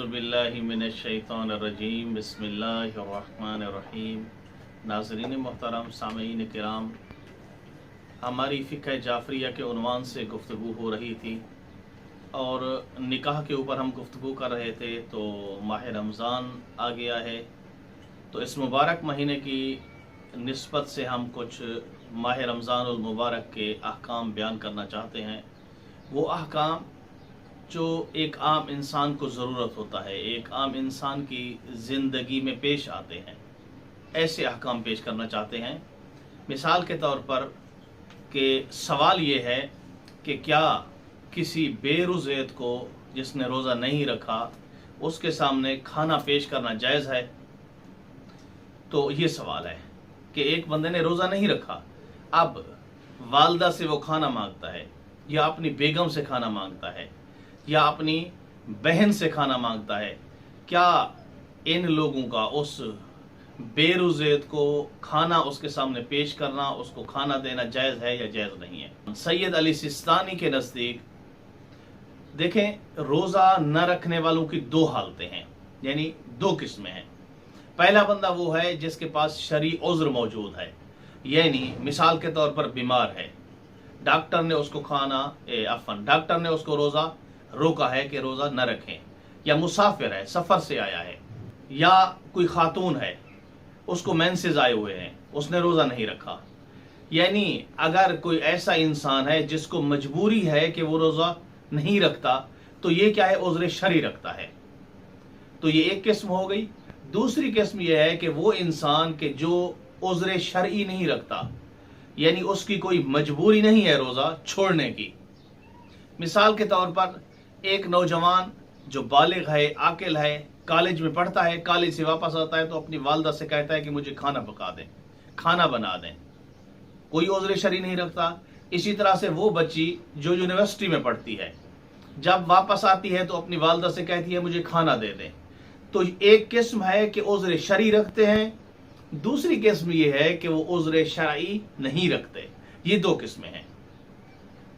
औज़ुबिल्लाहि मिनश्शैतानिर्रजीम बिस्मिल्लाहिर्रहमानिर्रहीम। नाज़रीन मोहतरम, सामीन किराम, हमारी फ़िक़्ह जाफ़रिया के उन्वान से गुफ्तगू हो रही थी और निकाह के ऊपर हम गुफ्तगू कर रहे थे। तो माह रमज़ान आ गया है, तो इस मुबारक महीने की निस्बत से हम कुछ माह रमज़ानुल मुबारक के अहकाम बयान करना चाहते हैं। वो अहकाम जो एक आम इंसान को ज़रूरत होता है, एक आम इंसान की ज़िंदगी में पेश आते हैं, ऐसे अहकाम पेश करना चाहते हैं। मिसाल के तौर पर कि सवाल ये है कि क्या किसी बेरोज़ेत को जिसने रोज़ा नहीं रखा उसके सामने खाना पेश करना जायज़ है? तो ये सवाल है कि एक बंदे ने रोज़ा नहीं रखा, अब वालदा से वो खाना मांगता है या अपनी बेगम से खाना मांगता है या अपनी बहन से खाना मांगता है, क्या इन लोगों का उस बेरोज़ेत को खाना उसके सामने पेश करना, उसको खाना देना जायज़ है या जायज़ नहीं है? सैयद अली सिस्तानी के नज़दीक देखें, रोज़ा न रखने वालों की दो हालतें हैं, यानी दो किस्में हैं। पहला बंदा वो है जिसके पास शरई उज़्र मौजूद है, यानी मिसाल के तौर पर बीमार है, डॉक्टर ने उसको रोज़ा रोका है कि रोज़ा न रखें, या मुसाफिर है, सफ़र से आया है, या कोई खातून है उसको मेंसेस आए हुए हैं, उसने रोज़ा नहीं रखा। यानी अगर कोई ऐसा इंसान है जिसको मजबूरी है कि वो रोज़ा नहीं रखता, तो ये क्या है, उज़्र शरई रखता है। तो ये एक किस्म हो गई। दूसरी किस्म ये है कि वो इंसान के जो उज़्र शरई नहीं रखता, यानी उसकी कोई मजबूरी नहीं है रोज़ा छोड़ने की। मिसाल के तौर पर एक नौजवान जो बालिग है, आकिल है, कॉलेज में पढ़ता है, कॉलेज से वापस आता है तो अपनी वालदा से कहता है कि मुझे खाना पका दें, खाना बना दें, कोई उज़्र शरई नहीं रखता। इसी तरह से वो बच्ची जो यूनिवर्सिटी में पढ़ती है, जब वापस आती है तो अपनी वालदा से कहती है मुझे खाना दे दें। तो एक किस्म है कि उज़्र शरई रखते हैं, दूसरी किस्म ये है कि वो उज़्र शरई नहीं रखते। ये दो किस्में हैं।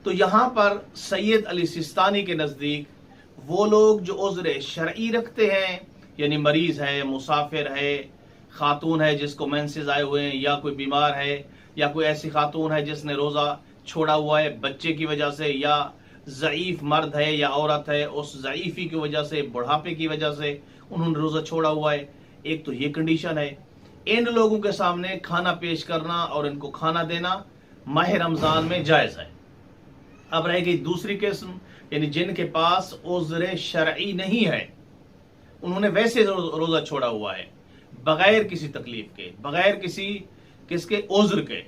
तो यहाँ पर सैयद अली सिस्तानी के नज़दीक वो लोग जो उज़्र शरई रखते हैं, यानी मरीज़ है, मुसाफिर है, खातून है जिसको मेंसेस आए हुए हैं, या कोई बीमार है, या कोई ऐसी खातून है जिसने रोज़ा छोड़ा हुआ है बच्चे की वजह से, या ज़ईफ़ मर्द है या औरत है, उस ज़ईफ़ी की वजह से, बुढ़ापे की वजह से उन्होंने रोज़ा छोड़ा हुआ है, एक तो ये कंडीशन है। इन लोगों के सामने खाना पेश करना और इनको खाना देना माह रमज़ान में जायज़ है। अब रह गई दूसरी किस्म, यानी जिनके पास उज़्र शरई नहीं है, उन्होंने वैसे रोज़ा छोड़ा हुआ है बगैर किसी तकलीफ के, बगैर किसके उज़्र के।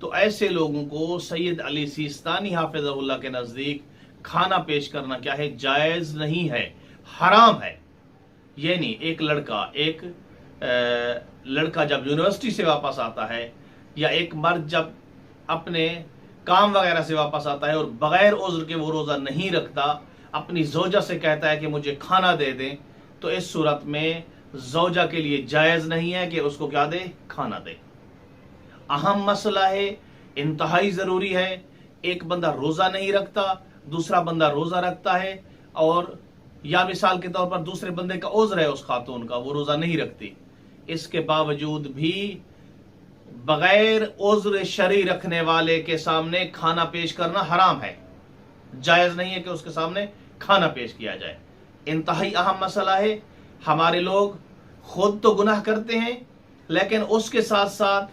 तो ऐसे लोगों को सैयद अली सिस्तानी हाफिज़हुल्लाह के नज़दीक खाना पेश करना क्या है, जायज़ नहीं है, हराम है। यानी एक लड़का जब यूनिवर्सिटी से वापस आता है, या एक मर्द जब अपने काम वगैरह से वापस आता है और बगैर उज़्र के वो रोज़ा नहीं रखता, अपनी ज़ौजा से कहता है कि मुझे खाना दे दें, तो इस सूरत में ज़ौजा के लिए जायज़ नहीं है कि उसको क्या दे, खाना दे। अहम मसला है, इंतहाई ज़रूरी है। एक बंदा रोज़ा नहीं रखता, दूसरा बंदा रोज़ा रखता है, और या मिसाल के तौर पर दूसरे बंदे का उज़्र है, उस खातून का, वो रोज़ा नहीं रखती, इसके बावजूद भी बगैर उज़्र शरई रखने वाले के सामने खाना पेश करना हराम है, जायज़ नहीं है कि उसके सामने खाना पेश किया जाए। इंतहाई अहम मसला है। हमारे लोग खुद तो गुनाह करते हैं, लेकिन उसके साथ साथ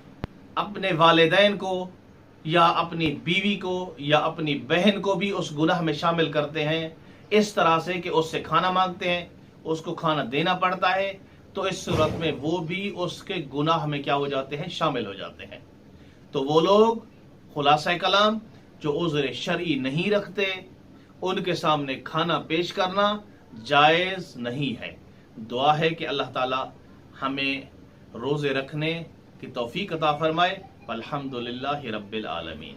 अपने वालिदैन को या अपनी बीवी को या अपनी बहन को भी उस गुनाह में शामिल करते हैं, इस तरह से कि उससे खाना मांगते हैं, उसको खाना देना पड़ता है। तो इस सूरत में वो भी उसके गुनाह में क्या हो जाते हैं, शामिल हो जाते हैं। तो वो लोग, खुलासा कलाम, जो उज़्र शरई नहीं रखते, उनके सामने खाना पेश करना जायज़ नहीं है। दुआ है कि अल्लाह ताला हमें रोज़े रखने की तौफीक अता फरमाए। अल्हम्दुलिल्लाहि रब्बिल आलमीन।